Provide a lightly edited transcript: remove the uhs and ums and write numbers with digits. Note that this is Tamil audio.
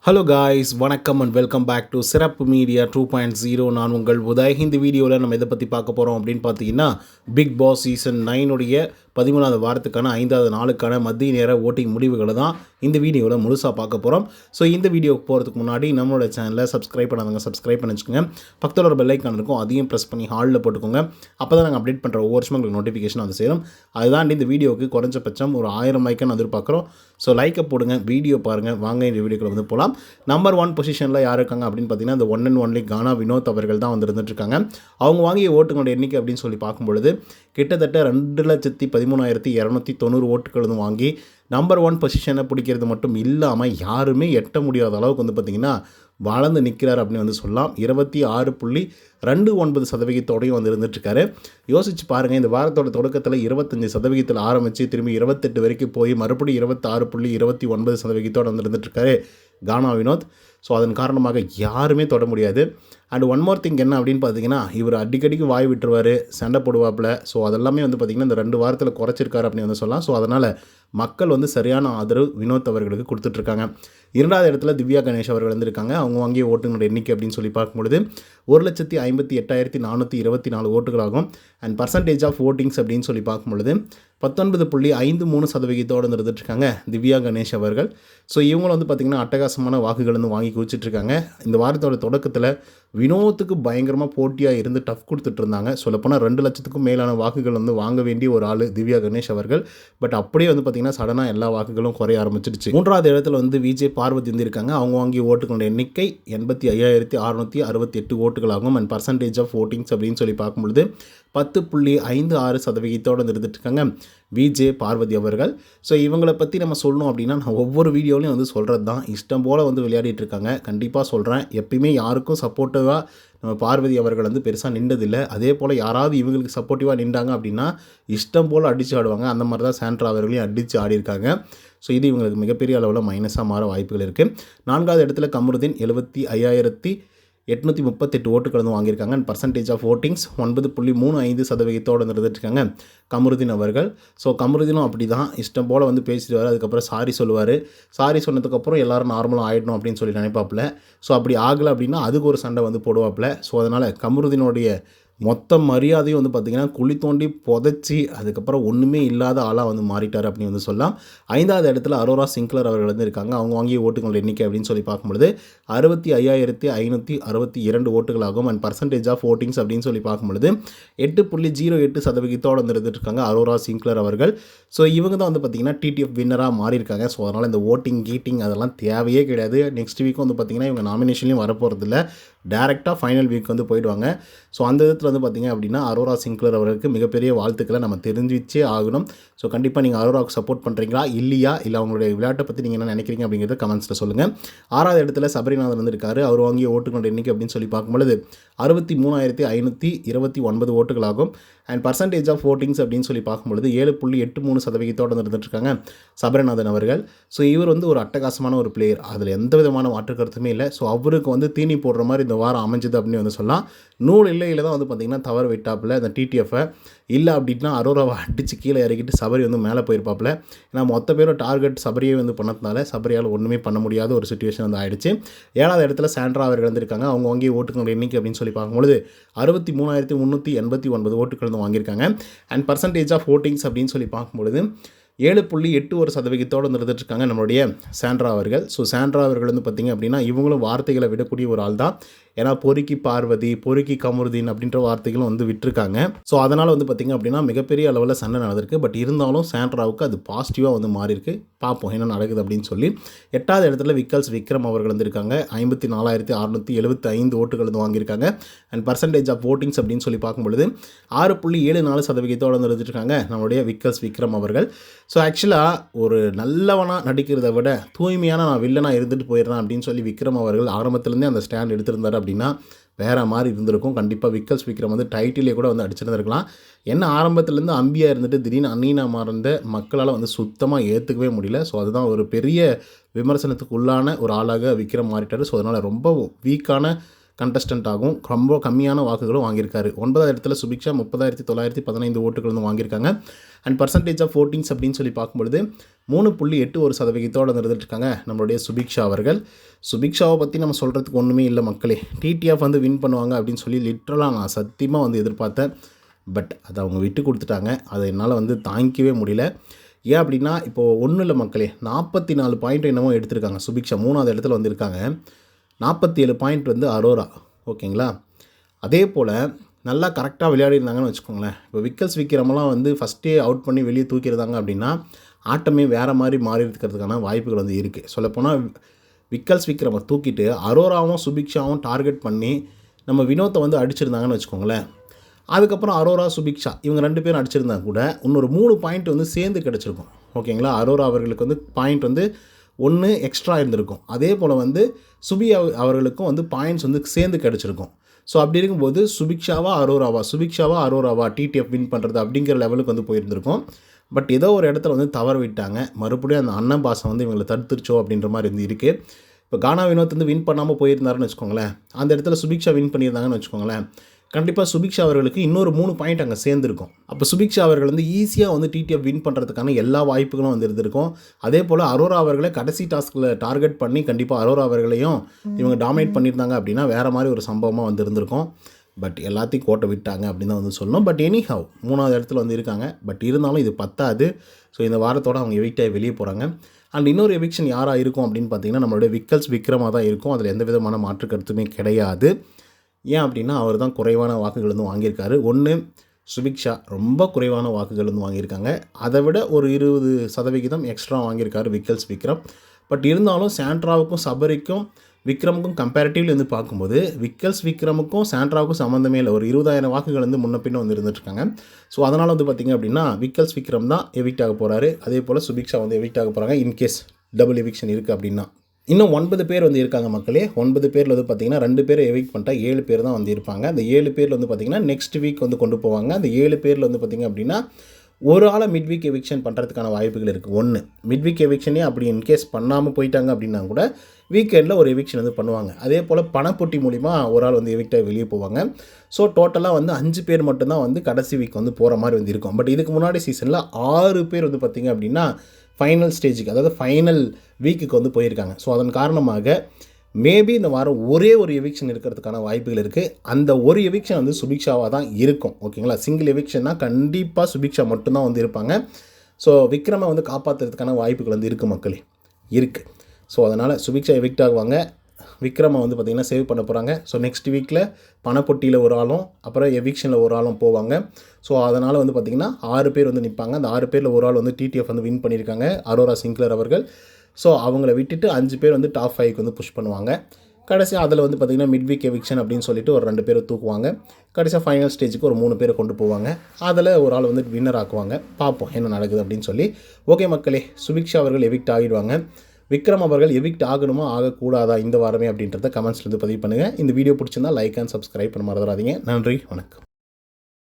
ஹலோ காய்ஸ், வணக்கம் அண்ட் வெல்கம் பேக் டு சிறப்பு மீடியா 2.0. நான் உங்கள் உதய். இந்த வீடியோவில் நம்ம எதை பற்றி பார்க்க போகிறோம் அப்படின்னு பார்த்தீங்கன்னா, பிக் பாஸ் சீசன் 9 13வது வாரத்துக்கான 5வது நாளுக்கான மதிய நேர ஓட்டிங் முடிவுகளை தான் இந்த வீடியோவில் முழுசாக பார்க்க போகிறோம். ஸோ இந்த வீடியோவுக்கு போகிறதுக்கு முன்னாடி நம்மளோட சேனலை சப்ஸ்கிரைப் பண்ணாதவங்க சப்ஸ்கிரைப் பண்ணி வச்சுக்கோங்க. பக்கத்தில் ஒரு பெல் ஐக்கான் இருக்கும், அதையும் ப்ரெஸ் பண்ணி ஹாலில் போட்டுக்கோங்க. அப்போ தான் நாங்கள் அப்டேட் பண்ணுற ஒவ்வொரு வருஷமும் உங்களுக்கு நோட்டிஃபிகேஷன் வந்து சேரும். அதுதான் இந்த வீடியோவுக்கு குறைஞ்சபட்சம் ஒரு 1000 லைக்கான எதிர்பார்க்குறோம். ஸோ லைக்கை போடுங்க, வீடியோ பாருங்கள். வாங்க இந்த வீடியோக்குள்ள வந்து போகலாம். நம்பர் 1 பொசிஷனில் யார் இருக்காங்க அப்படின்னு பார்த்தீங்கன்னா, இந்த ஒன் அண்ட் ஒன்லி கானா வினோத் அவர்கள் தான் வந்து இருந்துட்டுருக்காங்க. அவங்க வாங்கிய ஓட்டுங்களோட எண்ணிக்கை அப்படின்னு சொல்லி பார்க்கும்பொழுது கிட்டத்தட்ட 2,13,290 ஓட்டுகள் வந்து வாங்கி நம்பர் 1 பொசிஷனை பிடிக்கிறது மட்டும் இல்லாமல் யாருமே எட்ட முடியாத அளவுக்கு வந்து பார்த்திங்கன்னா வளர்ந்து நிற்கிறார் அப்படின்னு வந்து சொல்லலாம். 26.29% வந்து இருந்துட்டுருக்காரு. யோசிச்சு பாருங்கள், இந்த வாரத்தோட தொடக்கத்தில் 25% ஆரம்பித்து திரும்பி 28 வரைக்கும் போய் மறுபடியும் 26.29% வந்து இருந்துட்டுருக்காரு கானா வினோத். ஸோ அதன் காரணமாக யாருமே தொட முடியாது. அண்ட் ஒன் மோர் திங் என்ன அப்படின்னு பார்த்தீங்கன்னா, இவர் அடிக்கடிக்கு வாய் விட்டுருவார், சண்டை போடுவாப்பில். ஸோ அதெல்லாமே வந்து பார்த்திங்கன்னா இந்த 2 வாரத்தில் குறைச்சிருக்காரு அப்படின்னு வந்து சொல்லலாம். ஸோ அதனால் மக்கள் வந்து சரியான ஆதரவு வினோத் அவர்களுக்கு கொடுத்துட்ருக்காங்க. 2வது இடத்துல திவ்யா கணேஷ் அவர்கள் வந்துருக்காங்க. அவங்க வாங்கிய ஓட்டுங்களோட எண்ணிக்கை அப்படின்னு சொல்லி பார்க்கும்பொழுது 1,58,824 ஓட்டுகளாகும். அண்ட் பர்சன்டேஜ் ஆஃப் ஓட்டிங்ஸ் அப்படின்னு சொல்லி பார்க்கும்பொழுது 19.53% இருந்துட்டுருக்காங்க திவ்யா கணேஷ் அவர்கள். ஸோ இவங்களும் வந்து பார்த்திங்கன்னா அட்டகாசமான வாக்குகள் வந்து வாங்கி குவிச்சிட்ருக்காங்க. இந்த வாரத்தோட தொடக்கத்தில் வினோத்துக்கு பயங்கரமாக போட்டியாக இருந்து டஃப் கொடுத்துட்ருந்தாங்க. சொல்லப்போனால் 2 லட்சத்துக்கும் மேலான வாக்குகள் வந்து வாங்க வேண்டிய ஒரு ஆள் திவ்யா கணேஷ் அவர்கள். பட் அப்படியே வந்து பார்த்திங்கன்னா சடனாக எல்லா வாக்குகளும் குறைய ஆரம்பிச்சிடுச்சு. 3வது இடத்துல வந்து விஜே பார்வதி இருந்திருக்காங்க. அவங்க வாங்கிய ஓட்டுகளோட எண்ணிக்கை 85,668 ஓட்டுகளாகும். அண்ட் பர்சன்டேஜ் ஆஃப் ஓட்டிங்ஸ் அப்படின்னு சொல்லி பார்க்கும்பொழுது 10.56% இருந்துட்டுருக்காங்க விஜே பார்வதி அவர்கள். ஸோ இவங்களை பற்றி நம்ம சொல்லணும் அப்படின்னா, நான் ஒவ்வொரு வீடியோலையும் வந்து சொல்கிறது தான், இஷ்டம் போல் வந்து விளையாடிட்டு இருக்காங்க. கண்டிப்பாக சொல்கிறேன், எப்பயுமே யாருக்கும் சப்போர்ட்டிவாக நம்ம பார்வதி அவர்கள் வந்து பெருசாக நின்றதில்லை. அதே போல் யாராவது இவங்களுக்கு சப்போர்ட்டிவாக நின்றாங்க அப்படின்னா இஷ்டம் போல் அடித்து ஆடுவாங்க. அந்த மாதிரி தான் சாண்ட்ரா அவர்களையும் அடித்து ஆடியிருக்காங்க. ஸோ இது இவங்களுக்கு மிகப்பெரிய அளவில் மைனஸாக மாற வாய்ப்புகள் இருக்குது. 4வது இடத்துல கமருதீன் 75,838 ஓட்டுகள் வந்து வாங்கியிருக்காங்க. அண்ட் பர்சன்டேஜ் ஆஃப் ஓட்டிங்ஸ் 9.35% இருந்துட்டுருக்காங்க கமருதீன் அவர்கள். ஸோ கமருதீனும் அப்படி தான் இஷ்டம் போல் வந்து பேசிடுவார். அதுக்கப்புறம் சாரி சொல்லுவார். சாரி சொன்னதுக்கப்புறம் எல்லோரும் நார்மலாக ஆகிடணும் அப்படின்னு சொல்லி நினைப்பாப்புல. ஸோ அப்படி ஆகலை அப்படின்னா அதுக்கு ஒரு சண்டை வந்து போடுவாப்புல. ஸோ அதனால் கமருதீனுடைய மொத்த மரியாதையும் வந்து பார்த்திங்கன்னா குழி தோண்டி புதைச்சி அதுக்கப்புறம் ஒன்றுமே இல்லாத ஆளாக வந்து மாறிட்டார் அப்படின்னு வந்து சொல்லலாம். 5வது இடத்துல அரோரா சிங்க்லர் அவர்கள் வந்து இருக்காங்க. அவங்க வாங்கிய ஓட்டுகளோட எண்ணிக்கை அப்படின்னு சொல்லி பார்க்கும்பொழுது 65,562 ஓட்டுகளாகும். அண்ட் பர்சன்டேஜ் ஆஃப் ஓட்டிங்ஸ் அப்படின்னு சொல்லி பார்க்கும்பொழுது 8.08% வந்து இருந்துட்டுருக்காங்க அரோரா சிங்க்லர் அவர்கள். ஸோ இவங்க தான் வந்து பார்த்திங்கன்னா டிடிஎஃப் வின்னராக மாறியிருக்காங்க. ஸோ அதனால் இந்த ஓட்டிங் கீட்டிங் அதெல்லாம் தேவையே கிடையாது. நெக்ஸ்ட் வீக் வந்து பார்த்திங்கன்னா இவங்க நாமினேஷன்லையும் வரப்போகிறதில்ல, டேரெக்டாக ஃபைனல் வீக் வந்து போயிடுவாங்க. ஸோ அந்த விதத்தில் வந்து பார்த்திங்க அப்படின்னா அரோரா சிங்க்லர் அவர்களுக்கு மிகப்பெரிய வாழ்த்துக்களை நம்ம தெரிஞ்சிச்சே ஆகணும். ஸோ கண்டிப்பாக நீங்கள் அரோராவுக்கு சப்போர்ட் பண்ணுறீங்களா இல்லையா, இல்லை அவங்களுடைய விளையாட்டை பற்றி நீங்கள் என்ன நினைக்கிறீங்க அப்படிங்கிறத கமெண்ட்ஸில் சொல்லுங்கள். 6வது இடத்துல சபரிநாதன் வந்திருக்காரு. அவர் வாங்கிய ஓட்டுகளோட எண்ணிக்கை அப்படின்னு சொல்லி பார்க்கும்பொழுது 63,529 ஓட்டுகளாகும். அண்ட் பர்சன்டேஜ் ஆஃப் ஓட்டிங்ஸ் அப்படின்னு சொல்லி பார்க்கும்பொழுது 7.83% இருந்துட்டுருக்காங்க சபரிநாதன் அவர்கள். ஸோ இவர் வந்து ஒரு அட்டகாசமான ஒரு பிளேயர், அதில் எந்த விதமான மாற்று கருத்துமே இல்லை. ஸோ அவருக்கு வந்து தீனி போடுற மாதிரி இந்த வாரம் அமைஞ்சது அப்படின்னு வந்து சொல்லலாம். நூல் இல்லையில் தான் வந்து பார்த்திங்கன்னா தவறு விட்டாப்பில் இந்த டிடிஎஃப்பை. இல்லை அப்படின்னா அரோராவை அடித்து கீழே இறக்கிட்டு சபரி வந்து மேலே போயிருப்பாப்பில். ஏன்னா மொத்த பேரும் டார்கெட் சபரியை வந்து பண்ணதுனால சபரியால் ஒன்றுமே பண்ண முடியாத ஒரு சுச்சுவேஷன் வந்து ஆகிடுச்சு. 7வது இடத்துல சாண்ட்ரா அவர்கள் வந்திருக்காங்க. அவங்க வாங்கிய ஓட்டுகளோட எண்ணிக்கை அப்படின்னு சொல்லி பார்க்கும்பொழுது 63,389 ஓட்டுகள் வந்து வாங்கியிருக்காங்க. அண்ட் பர்சன்டேஜ் ஆஃப் ஓட்டிங்ஸ் அப்படின்னு சொல்லி பார்க்கும்பொழுது 7.81% இருந்துட்டுருக்காங்க நம்மளுடைய சாண்ட்ரா அவர்கள். ஸோ சாண்ட்ரா அவர்கள் வந்து பார்த்திங்க அப்படின்னா இவங்களும் வார்த்தைகளை விடக்கூடிய ஒரு ஆள் தான். ஏன்னா பொறுக்கி பார்வதி, பொறுக்கி கமருதீன் அப்படின்ற வார்த்தைகளும் வந்து விட்டுருக்காங்க. ஸோ அதனால் வந்து பார்த்திங்க அப்படின்னா மிகப்பெரிய அளவில் சண்டை நடந்திருக்கு. பட் இருந்தாலும் சாண்ட்ராவுக்கு அது பாசிட்டிவாக வந்து மாறியிருக்கு. பார்ப்போம் என்ன நடக்குது அப்படின்னு சொல்லி. 8வது இடத்துல விக்ரம் அவர்கள் வந்திருக்காங்க. 54,675 ஓட்டுகள் வந்து வாங்கியிருக்காங்க. அண்ட் பர்சன்டேஜ் ஆஃப் ஓட்டிங்ஸ் அப்படின்னு சொல்லி பார்க்கும்பொழுது 6.74% இருந்துருக்காங்க நம்மளுடைய விக்ரம் அவர்கள். ஸோ ஆக்சுவலாக ஒரு நல்லவனாக நடிக்கிறத விட தூய்மையான நான் வில்லனாக இருந்துட்டு போயிடுறேன் அப்படின்னு சொல்லி விக்ரம் அவர்கள் ஆரம்பத்துலேருந்தே அந்த ஸ்டாண்ட் எடுத்திருந்தார் அப்படின்னா வேறு மாதிரி இருந்திருக்கும். கண்டிப்பாக விக்ரம் வந்து டைட்டிலே கூட வந்து அடிச்சிருந்துருக்கலாம். என்ன ஆரம்பத்துலேருந்து அம்பியாக இருந்துட்டு திடீர்னு அண்ணீனா மாறந்த மக்களால் வந்து சுத்தமாக ஏற்றுக்கவே முடியல. ஸோ அதுதான் ஒரு பெரிய விமர்சனத்துக்கு உள்ளான ஒரு ஆளாக விக்ரம் மாறிட்டார். ஸோ அதனால் ரொம்ப வீக்கான கண்டஸ்டன்ட் ஆகும். ரொம்ப கம்மியான வாக்குகளும் வாங்கியிருக்காரு. 9வது இடத்துல சுபிக்ஷா 30,915 ஓட்டுகள் வந்து வாங்கியிருக்காங்க. அண்ட் பர்சன்டேஜ் ஆஃப் ஓட்டிங்ஸ் அப்படின்னு சொல்லி பார்க்கும்பொழுது 3.81% இருந்துட்டுருக்காங்க நம்மளுடைய சுபிக்ஷா அவர்கள். சுபிக்ஷாவை பற்றி நம்ம சொல்கிறதுக்கு ஒன்றுமே இல்லை மக்களே. டிடிஎஃப் வந்து வின் பண்ணுவாங்க அப்படின்னு சொல்லி லிட்ரலாக நான் சத்தியமாக வந்து எதிர்பார்த்தேன். பட் அதை அவங்க விட்டு கொடுத்துட்டாங்க. அதை என்னால் வந்து தாங்கிக்கவே முடியல. ஏன் அப்படின்னா இப்போது ஒன்றும் இல்லை மக்களே, 44 பாயிண்ட் என்னமோ எடுத்திருக்காங்க சுபிக்ஷா. 3வது இடத்துல வந்திருக்காங்க. 47 பாயிண்ட் வந்து அரோரா. ஓகேங்களா? அதே போல் நல்லா கரெக்டாக விளையாடிருந்தாங்கன்னு வச்சுக்கோங்களேன். இப்போ விக்கல்ஸ் விக்ரமெல்லாம் வந்து ஃபஸ்ட்டே அவுட் பண்ணி வெளியே தூக்கியிருந்தாங்க அப்படின்னா ஆட்டமே வேறு மாதிரி மாறி இருக்கிறதுக்கான வாய்ப்புகள் வந்து இருக்குது. சொல்லப்போனால் விக்கல்ஸ் விக்ரமை தூக்கிட்டு அரோராவும் சுபிக்ஷாவும் டார்கெட் பண்ணி நம்ம வினோத்தை வந்து அடிச்சிருந்தாங்கன்னு வச்சுக்கோங்களேன். அதுக்கப்புறம் அரோரா சுபிக்ஷா இவங்க 2 பேரும் அடிச்சிருந்தா கூட இன்னொரு 3 பாயிண்ட் வந்து சேர்ந்து கிடச்சிருக்கும். ஓகேங்களா? அரோரா அவர்களுக்கு வந்து பாயிண்ட் வந்து 1 எக்ஸ்ட்ரா இருந்திருக்கும். அதே போல் வந்து சுபி அவர்களுக்கும் வந்து பாயிண்ட்ஸ் வந்து சேர்ந்து கிடச்சிருக்கும். ஸோ அப்படி இருக்கும்போது சுபிக்ஷாவா அரோராவா டிடிஎஃப் வின் பண்ணுறது அப்படிங்கிற லெவலுக்கு வந்து போயிருந்திருக்கும். பட் ஏதோ ஒரு இடத்துல வந்து தவறு விட்டாங்க. மறுபடியும் அந்த அண்ணன் பாசம் வந்து இவங்களை தடுத்துருச்சோ அப்படின்ற மாதிரி வந்து இருக்குது. இப்போ கானா வினோத் வந்து வின் பண்ணாமல் போயிருந்தாருன்னு வச்சுக்கோங்களேன். அந்த இடத்துல சுபிக்ஷா வின் பண்ணியிருந்தாங்கன்னு வச்சுக்கோங்களேன். கண்டிப்பாக சுபிக்ஷா அவர்களுக்கு இன்னொரு 3 பாயிண்ட் அங்கே சேர்ந்துருக்கும். அப்போ சுபிக்ஷா அவர்கள் வந்து ஈஸியாக வந்து டிடிஎஃப் வின் பண்ணுறதுக்கான எல்லா வாய்ப்புகளும் வந்து இருந்திருக்கும். அதே போல் அரோரா அவர்களை கடைசி டாஸ்கில் டார்கெட் பண்ணி கண்டிப்பாக அரோரா அவர்களையும் இவங்க டாமினேட் பண்ணியிருந்தாங்க அப்படின்னா வேறு மாதிரி ஒரு சம்பவமாக வந்து இருந்திருக்கும். பட் எல்லாத்தையும் கோட்டை விட்டாங்க அப்படின்னு தான் வந்து சொல்லணும். பட் எனிஹவ் 3வது இடத்துல வந்து இருக்காங்க. பட் இருந்தாலும் இது பத்தாது. ஸோ இந்த வாரத்தோடு அவங்க எவிக்டாகி வெளியே போகிறாங்க. அண்ட் இன்னொரு எவிக்ஷன் யாராக இருக்கும் அப்படின்னு பார்த்தீங்கன்னா நம்மளுடைய விக்கல்ஸ் விக்ரமாக தான் இருக்கும். அதில் எந்த விதமான மாற்று கருத்துமே கிடையாது. ஏன் அப்படின்னா அவர் தான் குறைவான வாக்குகள் வந்து வாங்கியிருக்காரு. ஒன்று சுபிக்ஷா ரொம்ப குறைவான வாக்குகள் வந்து வாங்கியிருக்காங்க. அதை விட ஒரு 20% எக்ஸ்ட்ரா வாங்கியிருக்காரு விக்கல்ஸ் விக்ரம். பட் இருந்தாலும் சாண்ட்ராவுக்கும் சபரிக்கும் விக்ரமுக்கும் கம்பேரிட்டிவ்லி வந்து பார்க்கும்போது விக்கல்ஸ் விக்ரமுக்கும் சாண்ட்ராவுக்கும் சம்மந்தமே இல்லை. ஒரு 20,000 வாக்குகள் வந்து முன்ன பின்ன வந்து இருந்துட்டுருக்காங்க. ஸோ அதனால் வந்து பார்த்திங்க அப்படின்னா விக்கல்ஸ் விக்ரம் தான் எவிக்ட் ஆக போகிறாரு. அதே போல் சுபிக்ஷா வந்து எவிக்ட் ஆக போகிறாங்க இன்கேஸ் டபுள் எவிக்ஷன் இருக்குது அப்படின்னா. இன்னும் 9 பேர் வந்து இருக்காங்க மக்களே. 9 பேரில் வந்து பார்த்திங்கன்னா 2 பேரை எவிக்ட் பண்ணிட்டா 7 பேர் தான் வந்து இருப்பாங்க. அந்த 7 பேரில் வந்து பார்த்திங்கன்னா நெக்ஸ்ட் வீக் வந்து கொண்டு போவாங்க. அந்த 7 பேரில் வந்து பார்த்திங்க அப்படின்னா ஒரு ஆளை மிட் வீக் எவிக்ஷன் பண்ணுறதுக்கான வாய்ப்புகள் இருக்குது. 1 மிட் வீக் எவிக்ஷனே அப்படி இன்கேஸ் பண்ணாமல் போயிட்டாங்க அப்படின்னா கூட வீக்கெண்டில் ஒரு எவிக்ஷன் வந்து பண்ணுவாங்க. அதே போல் பணப்பொட்டி மூலிமா ஒரு ஆள் வந்து எவிக்டாக வெளியே போவாங்க. ஸோ டோட்டலாக வந்து 5 பேர் மட்டும்தான் வந்து கடைசி வீக் வந்து போகிற மாதிரி வந்து இருக்கும். பட் இதுக்கு முன்னாடி சீசனில் 6 பேர் வந்து பார்த்திங்க அப்படின்னா ஃபைனல் ஸ்டேஜுக்கு, அதாவது ஃபைனல் வீக்குக்கு வந்து போயிருக்காங்க. ஸோ அதன் காரணமாக மேபி இந்த வாரம் ஒரே ஒரு எவிக்ஷன் இருக்கிறதுக்கான வாய்ப்புகள் இருக்குது. அந்த ஒரு எவிக்ஷன் வந்து சுபிக்ஷாவாக தான் இருக்கும். ஓகேங்களா? சிங்கிள் எவிக்ஷன்னா கண்டிப்பாக சுபிக்ஷா மட்டும்தான் வந்து இருப்பாங்க. ஸோ விக்ரமை வந்து காப்பாற்றுறதுக்கான வாய்ப்புகள் வந்து இருக்குது மக்களே, இருக்குது. ஸோ அதனால் சுபிக்ஷா எவிக்ட் ஆகுவாங்க. விக்ரமை வந்து பார்த்திங்கன்னா சேவ் பண்ண போகிறாங்க. ஸோ நெக்ஸ்ட் வீக்கில் பணப்பொட்டியில் ஒரு ஆளும் அப்புறம் எவிக்ஷனில் ஒரு ஆளும் போவாங்க. ஸோ அதனால் வந்து பார்த்திங்கன்னா 6 பேர் வந்து நிற்பாங்க. அந்த 6 பேரில் ஒரு ஆள் வந்து டிடிஎஃப் வந்து வின் பண்ணியிருக்காங்க, அரோரா சிங்க்லர் அவர்கள். ஸோ அவங்கள விட்டுட்டு 5 பேர் வந்து டாப் 5க்கு வந்து புஷ் பண்ணுவாங்க. கடைசியாக அதில் வந்து பார்த்திங்கன்னா மிட் வீக் எவிக்ஷன் அப்படின்னு சொல்லிட்டு ஒரு 2 பேரை தூக்குவாங்க. கடைசியாக ஃபைனல் ஸ்டேஜுக்கு ஒரு 3 பேரை கொண்டு போவாங்க. அதில் ஒரு ஆள் வந்து வின்னர் ஆக்குவாங்க. பார்ப்போம் என்ன நடக்குது அப்படின்னு சொல்லி. ஓகே மக்களே, சுபிக்ஷா அவர்கள் எவிக்ட் ஆகிடுவாங்க. விக்ரம் அவர்கள் எவிக்ட் ஆகணுமா ஆகக்கூடாதா இந்த வாரமே அப்படின்றத கமெண்ட்ஸ்லேருந்து பதிவு பண்ணுங்கள். இந்த வீடியோ பிடிச்சிருந்தா லைக் அண்ட் சப்ஸ்கிரைப் பண்ண மறந்துடாதீங்க. நன்றி, வணக்கம்.